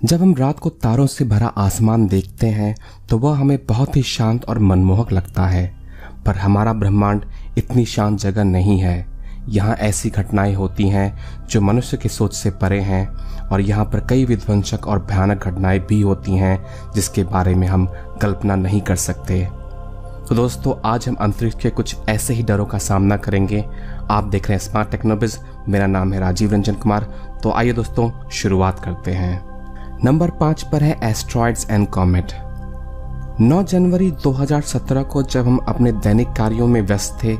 जब हम रात को तारों से भरा आसमान देखते हैं तो वह हमें बहुत ही शांत और मनमोहक लगता है, पर हमारा ब्रह्मांड इतनी शांत जगह नहीं है। यहाँ ऐसी घटनाएं होती हैं जो मनुष्य की सोच से परे हैं, और यहाँ पर कई विध्वंसक और भयानक घटनाएं भी होती हैं जिसके बारे में हम कल्पना नहीं कर सकते। तो दोस्तों, आज हम अंतरिक्ष के कुछ ऐसे ही डरों का सामना करेंगे। आप देख रहे हैं स्मार्ट टेक्नोबिज। मेरा नाम है राजीव रंजन कुमार। तो आइए दोस्तों, शुरुआत करते हैं। नंबर 5 पर है एस्ट्रॉइड्स एंड कॉमेट। 9 जनवरी 2017 को जब हम अपने दैनिक कार्यों में व्यस्त थे,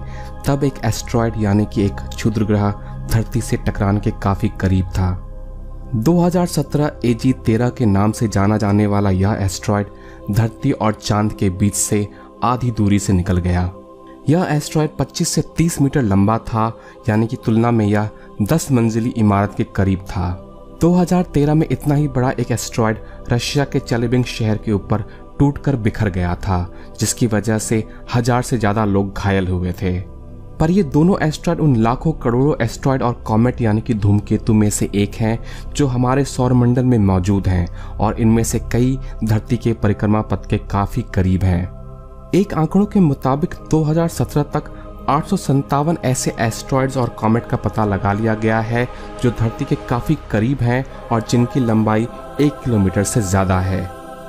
तब एक एस्ट्रॉइड यानी कि एक क्षुद्र ग्रह धरती से टकराने के काफी करीब था। 2017 AG-13 के नाम से जाना जाने वाला यह एस्ट्रॉइड धरती और चांद के बीच से आधी दूरी से निकल गया। यह एस्ट्रॉइड 25 से 30 मीटर लंबा था, यानी कि तुलना में यह 10 मंजिली इमारत के करीब था। 2013 में इतना ही बड़ा एक एस्ट्रॉइड रशिया के चेलिबिंस्क शहर के ऊपर टूटकर बिखर गया था, जिसकी वजह से 1000 से ज्यादा लोग घायल हुए थे। पर ये दोनों एस्ट्रॉइड उन लाखों करोड़ों एस्ट्रॉइड और कॉमेट यानी कि धूमकेतु में से एक हैं जो हमारे सौरमंडल में मौजूद हैं, और इनमें से कई धरती के परिक्रमा पथ के काफी करीब हैं। एक आंकड़ों के मुताबिक 2017 तक 857 ऐसे एस्ट्रॉइड्स और कॉमेट का पता लगा लिया गया है जो धरती के काफी करीब हैं और जिनकी लंबाई 1 किलोमीटर से ज्यादा है।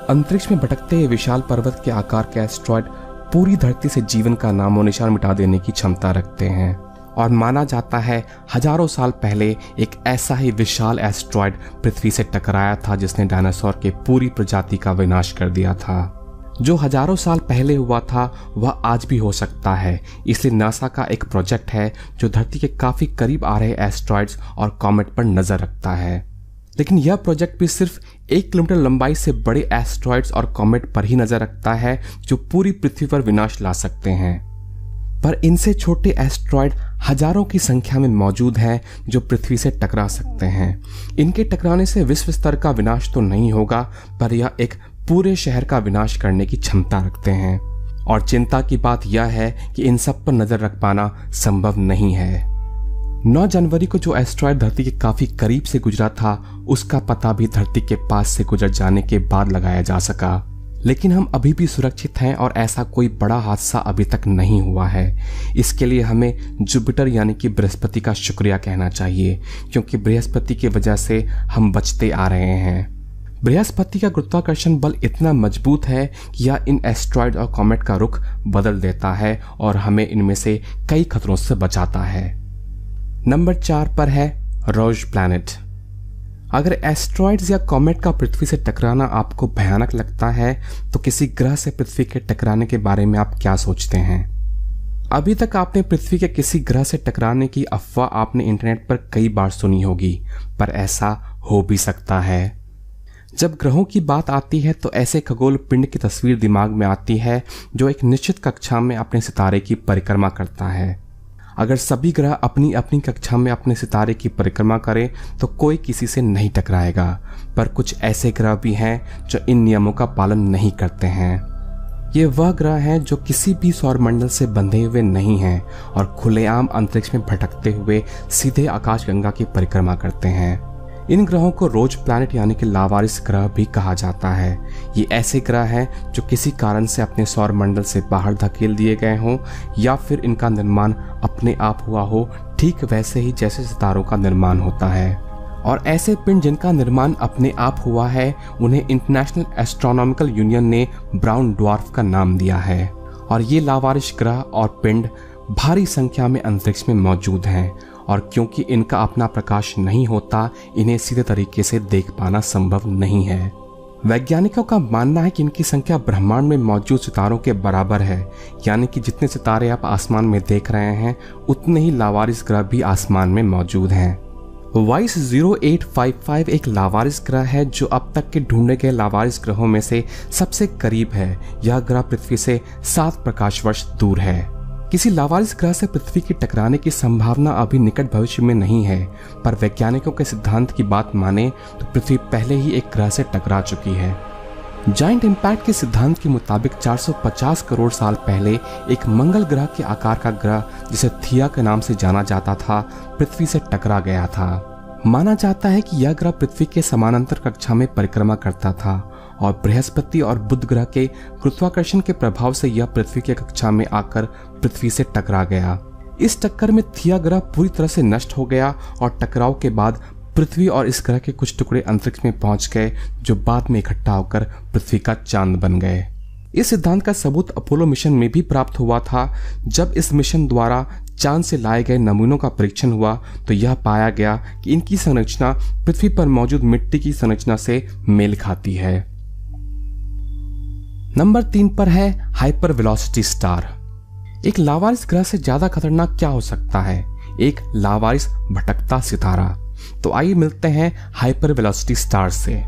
अंतरिक्ष में भटकते हुए विशाल पर्वत के आकार के एस्ट्रॉइड पूरी धरती से जीवन का नामो निशान मिटा देने की क्षमता रखते हैं, और माना जाता है हजारों साल पहले एक ऐसा ही विशाल एस्ट्रॉइड पृथ्वी से टकराया था जिसने डायनासोर के पूरी प्रजाति का विनाश कर दिया था। जो हजारों साल पहले हुआ था वह आज भी हो सकता है। इसलिए नासा का एक प्रोजेक्ट है जो धरती के काफी करीब आ रहे एस्ट्रॉइड्स और कॉमेट पर नजर रखता है। लेकिन यह प्रोजेक्ट भी सिर्फ 1 किलोमीटर लंबाई से बड़े एस्ट्रॉइड्स और कॉमेट पर ही नजर रखता है जो पूरी पृथ्वी पर विनाश ला सकते हैं। पर इनसे छोटे एस्ट्रॉइड हजारों की संख्या में मौजूद हैं जो पृथ्वी से टकरा सकते हैं। इनके टकराने से विश्व स्तर का विनाश तो नहीं होगा, पर यह एक पूरे शहर का विनाश करने की क्षमता रखते हैं। और चिंता की बात यह है कि इन सब पर नजर रख पाना संभव नहीं है। 9 जनवरी को जो एस्ट्रॉइड धरती के काफी करीब से गुजरा था, उसका पता भी धरती के पास से गुजर जाने के बाद लगाया जा सका। लेकिन हम अभी भी सुरक्षित हैं और ऐसा कोई बड़ा हादसा अभी तक नहीं हुआ है। इसके लिए हमें जुपिटर यानी कि बृहस्पति का शुक्रिया कहना चाहिए, क्योंकि बृहस्पति की वजह से हम बचते आ रहे हैं। बृहस्पति का गुरुत्वाकर्षण बल इतना मजबूत है कि यह इन एस्ट्रॉइड और कॉमेट का रुख बदल देता है और हमें इनमें से कई खतरों से बचाता है। नंबर 4 पर है रोज प्लैनेट। अगर एस्ट्रॉइड्स या कॉमेट का पृथ्वी से टकराना आपको भयानक लगता है, तो किसी ग्रह से पृथ्वी के टकराने के बारे में आप क्या सोचते हैं? अभी तक आपने पृथ्वी के किसी ग्रह से टकराने की अफवाह आपने इंटरनेट पर कई बार सुनी होगी, पर ऐसा हो भी सकता है। जब ग्रहों की बात आती है तो ऐसे खगोल पिंड की तस्वीर दिमाग में आती है जो एक निश्चित कक्षा में अपने सितारे की परिक्रमा करता है। अगर सभी ग्रह अपनी अपनी कक्षा में अपने सितारे की परिक्रमा करें तो कोई किसी से नहीं टकराएगा, पर कुछ ऐसे ग्रह भी हैं जो इन नियमों का पालन नहीं करते हैं। ये वह ग्रह हैं जो किसी भी सौरमंडल से बंधे हुए नहीं हैं और खुलेआम अंतरिक्ष में भटकते हुए सीधे आकाशगंगा की परिक्रमा करते हैं। इन ग्रहों को रोज प्लैनेट यानी कि लावारिस ग्रह भी कहा जाता है। ये ऐसे ग्रह हैं जो किसी कारण से अपने सौरमंडल से बाहर धकेल दिए गए हों, या फिर इनका निर्माण अपने आप हुआ हो, ठीक वैसे ही जैसे सितारों का निर्माण होता है। और ऐसे पिंड जिनका निर्माण अपने आप हुआ है, उन्हें इंटरनेशनल एस्ट्रोनॉमिकल यूनियन ने ब्राउन ड्वार्फ का नाम दिया है। और ये लावारिस ग्रह और पिंड भारी संख्या में अंतरिक्ष में मौजूद हैं, और क्योंकि इनका अपना प्रकाश नहीं होता, इन्हें सीधे तरीके से देख पाना संभव नहीं है। वैज्ञानिकों का मानना है कि इनकी संख्या ब्रह्मांड में मौजूद सितारों के बराबर है, यानी कि जितने सितारे आप आसमान में देख रहे हैं उतने ही लावारिस ग्रह भी आसमान में मौजूद हैं। वाइस 0855 एक लावारिस ग्रह है जो अब तक के ढूंढे गए लावारिस ग्रहों में से सबसे करीब है। यह ग्रह पृथ्वी से 7 प्रकाश वर्ष दूर है। किसी लावारिस ग्रह से पृथ्वी की टकराने की संभावना अभी निकट भविष्य में नहीं है, पर वैज्ञानिकों के सिद्धांत की बात माने तो पृथ्वी पहले ही एक ग्रह से टकरा चुकी है। जायंट इम्पैक्ट के सिद्धांत के मुताबिक 450 करोड़ साल पहले एक मंगल ग्रह के आकार का ग्रह, जिसे थिया के नाम से जाना जाता था, पृथ्वी से टकरा गया था। माना जाता है कि यह ग्रह पृथ्वी के समानांतर कक्षा में परिक्रमा करता था और बृहस्पति और बुध ग्रह के गुरुत्वाकर्षण के प्रभाव से यह पृथ्वी की कक्षा में आकर पृथ्वी से टकरा गया। इस टक्कर में थिया ग्रह पूरी तरह से नष्ट हो गया और टकराव के बाद पृथ्वी और इस ग्रह के कुछ टुकड़े अंतरिक्ष में पहुंच गए, जो बाद में इकट्ठा होकर पृथ्वी का चांद बन गए। इस सिद्धांत का सबूत अपोलो मिशन में भी प्राप्त हुआ था। जब इस मिशन द्वारा चांद से लाए गए नमूनों का परीक्षण हुआ तो यह पाया गया कि इनकी संरचना पृथ्वी पर मौजूद मिट्टी की संरचना से मेल खाती है। नंबर 3 पर है हाइपर वेलोसिटी स्टार। एक लावारिस ग्रह से ज्यादा खतरनाक क्या हो सकता है? एक लावारिस भटकता सितारा। तो आइए मिलते हैं हाइपर वेलोसिटी स्टार से।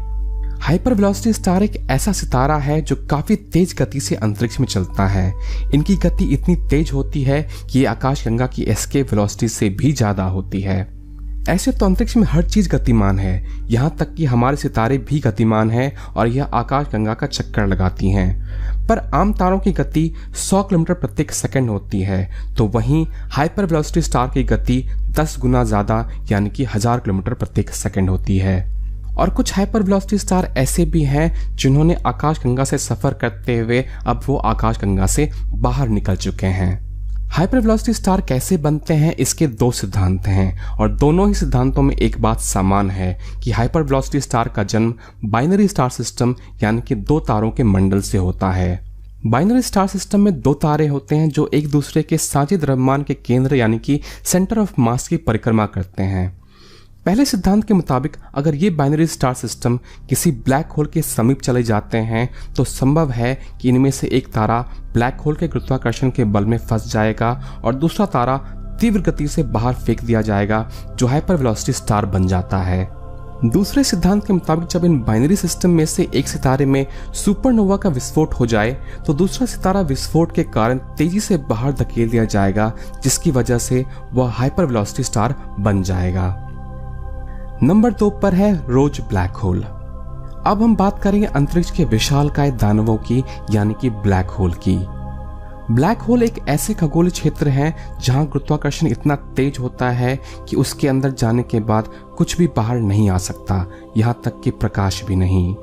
हाइपर वेलोसिटी स्टार एक ऐसा सितारा है जो काफी तेज गति से अंतरिक्ष में चलता है। इनकी गति इतनी तेज होती है कि ये आकाशगंगा की एस्केप वेलोसिटी से भी ज्यादा होती है। ऐसे तो अंतरिक्ष में हर चीज गतिमान है, यहाँ तक कि हमारे सितारे भी गतिमान हैं और यह आकाशगंगा का चक्कर लगाती हैं। पर आम तारों की गति 100 किलोमीटर प्रति सेकंड होती है, तो वहीं हाइपर वेलोसिटी स्टार की गति 10 गुना ज्यादा यानी कि 1000 किलोमीटर प्रति सेकंड होती है। और कुछ हाइपर वेलोसिटी स्टार ऐसे भी हैं जिन्होंने आकाशगंगा से सफर करते हुए अब वो आकाशगंगा से बाहर निकल चुके हैं। हाइपर वेलोसिटी स्टार कैसे बनते हैं, इसके 2 सिद्धांत हैं और दोनों ही सिद्धांतों में एक बात समान है कि हाइपर वेलोसिटी स्टार का जन्म बाइनरी स्टार सिस्टम यानी कि 2 तारों के मंडल से होता है। बाइनरी स्टार सिस्टम में 2 तारे होते हैं जो एक दूसरे के साझे द्रव्यमान के केंद्र यानी कि सेंटर ऑफ मास की परिक्रमा करते हैं। पहले सिद्धांत के मुताबिक अगर ये बाइनरी स्टार सिस्टम किसी ब्लैक होल के समीप चले जाते हैं तो संभव है कि इनमें से एक तारा ब्लैक होल के गुरुत्वाकर्षण के बल में फंस जाएगा और दूसरा तारा तीव्र गति से बाहर फेंक दिया जाएगा, जो हाइपर वेलोसिटी स्टार बन जाता है। दूसरे सिद्धांत के मुताबिक जब इन बाइनरी सिस्टम में से एक सितारे में सुपरनोवा का विस्फोट हो जाए तो दूसरा सितारा विस्फोट के कारण तेजी से बाहर धकेल दिया जाएगा, जिसकी वजह से वह हाइपर वेलोसिटी स्टार बन जाएगा। नंबर 2 पर है रोज ब्लैक होल। अब हम बात करेंगे अंतरिक्ष के विशालकाय दानवों की यानी कि ब्लैक होल की। ब्लैक होल एक ऐसे खगोलीय क्षेत्र है जहां गुरुत्वाकर्षण इतना तेज होता है कि उसके अंदर जाने के बाद कुछ भी बाहर नहीं आ सकता, यहां तक कि प्रकाश भी नहीं।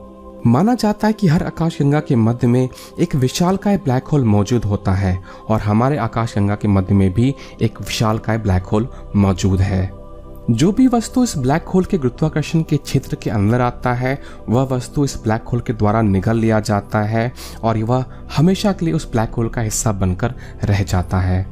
माना जाता है कि हर आकाशगंगा के मध्य में एक विशालकाय ब्लैक होल मौजूद होता है और हमारे आकाशगंगा के मध्य में भी एक विशालकाय ब्लैक होल मौजूद है। जो भी वस्तु इस ब्लैक होल के गुरुत्वाकर्षण के क्षेत्र के अंदर आता है वह वस्तु इस ब्लैक होल के द्वारा निगल लिया जाता है और वह हमेशा के लिए उस ब्लैक होल का हिस्सा बनकर रह जाता है।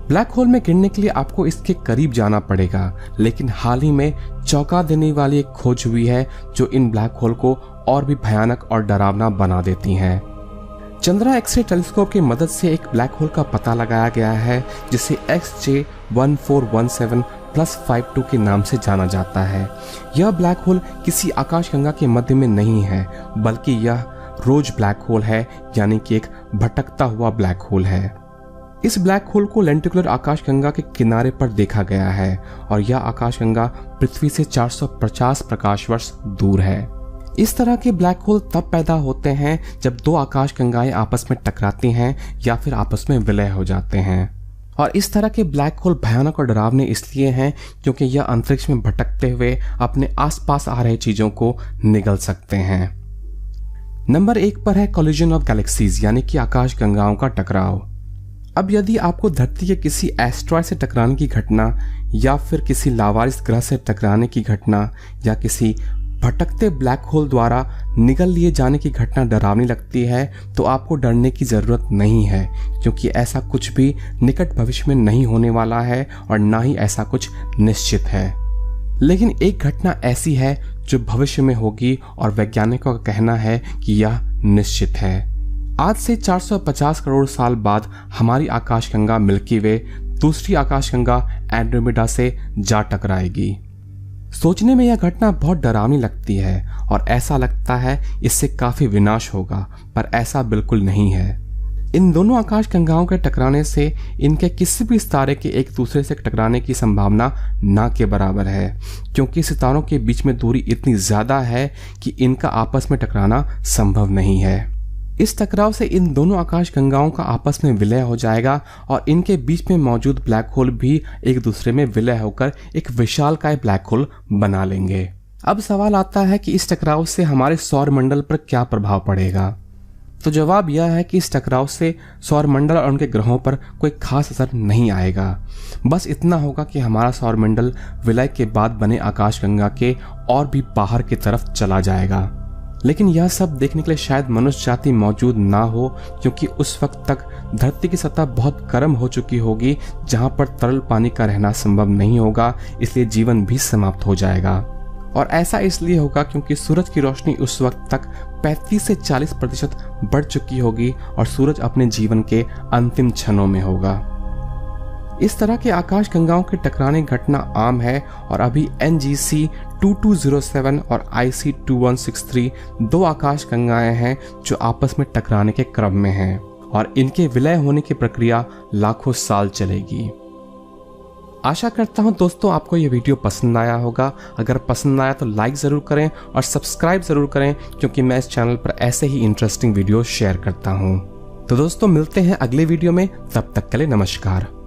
ब्लैक होल में गिरने के लिए आपको इसके करीब जाना पड़ेगा, लेकिन हाल ही में चौंका देने वाली एक खोज हुई है जो इन ब्लैक होल को और भी भयानक और डरावना बना देती है। चंद्रा एक्सरे टेलीस्कोप की मदद से एक ब्लैक होल का पता लगाया गया है जिसे XJ1417+52 के नाम से जाना जाता है। यह ब्लैक होल किसी आकाशगंगा के मध्य में नहीं है, बल्कि यह रोज ब्लैक होल है यानी कि एक भटकता हुआ ब्लैक होल है। इस ब्लैक होल को लेंटिकुलर आकाशगंगा के किनारे पर देखा गया है और यह आकाशगंगा पृथ्वी से 450 प्रकाश वर्ष दूर है। इस तरह के ब्लैक होल तब पैदा होते हैं जब 2 आकाशगंगाएं आपस में टकराती हैं या फिर आपस में विलय हो जाते हैं। और इस तरह के ब्लैक होल भयानक और डरावने इसलिए हैं क्योंकि यह अंतरिक्ष में भटकते हुए अपने आसपास आ रहे चीजों को निगल सकते हैं। नंबर 1 पर है कोलिजन ऑफ गैलेक्सीज यानी कि आकाशगंगाओं का टकराव। अब यदि आपको धरती के किसी एस्ट्रॉयड से टकराने की घटना या फिर किसी लावारिस ग्रह से टकराने की घटना या किसी भटकते ब्लैक होल द्वारा निगल लिए जाने की घटना डरावनी लगती है तो आपको डरने की जरूरत नहीं है, क्योंकि ऐसा कुछ भी निकट भविष्य में नहीं होने वाला है और ना ही ऐसा कुछ निश्चित है। लेकिन एक घटना ऐसी है जो भविष्य में होगी और वैज्ञानिकों का कहना है कि यह निश्चित है। आज से 450 करोड़ साल बाद हमारी आकाशगंगा मिल्की वे दूसरी आकाशगंगा एंड्रोमेडा से जा टकराएगी। सोचने में यह घटना बहुत डरावनी लगती है और ऐसा लगता है इससे काफी विनाश होगा, पर ऐसा बिल्कुल नहीं है। इन दोनों आकाशगंगाओं के टकराने से इनके किसी भी सितारे के एक दूसरे से टकराने की संभावना ना के बराबर है, क्योंकि सितारों के बीच में दूरी इतनी ज्यादा है कि इनका आपस में टकराना संभव नहीं है। इस टकराव से इन दोनों आकाशगंगाओं का आपस में विलय हो जाएगा और इनके बीच में मौजूद ब्लैक होल भी एक दूसरे में विलय होकर एक विशालकाय ब्लैक होल बना लेंगे। अब सवाल आता है कि इस टकराव से हमारे सौर मंडल पर क्या प्रभाव पड़ेगा। तो जवाब यह है कि इस टकराव से सौर मंडल और उनके ग्रहों पर कोई खास असर नहीं आएगा। बस इतना होगा कि हमारा सौर मंडल विलय के बाद बने आकाशगंगा के और भी बाहर की तरफ चला जाएगा। लेकिन यह सब देखने के लिए शायद मनुष्य जाति मौजूद ना हो, क्योंकि उस वक्त तक धरती की सतह बहुत गर्म हो चुकी होगी, जहां पर तरल पानी का रहना संभव नहीं होगा, इसलिए जीवन भी समाप्त हो जाएगा। और ऐसा इसलिए होगा क्योंकि सूरज की रोशनी उस वक्त तक 35 से 40% बढ़ चुकी होगी और सूरज अपने जीवन के अंतिम क्षणों में होगा। इस तरह के आकाशगंगाओं के टकराने घटना आम है और अभी NGC 2207 और IC 2163 दो आकाशगंगाएं हैं जो आपस में टकराने के क्रम में हैं और इनके विलय होने की प्रक्रिया लाखों साल चलेगी। आशा करता हूं दोस्तों आपको यह वीडियो पसंद आया होगा। अगर पसंद आया तो लाइक ज़रूर करें और सब्सक्राइब ज़रूर करें, क्योंकि मैं इस चैनल पर ऐसे ही इंटरेस्टिंग वीडियो शेयर करता हूं। तो दोस्तों मिलते हैं अगले वीडियो में, तब तक के लिए नमस्कार।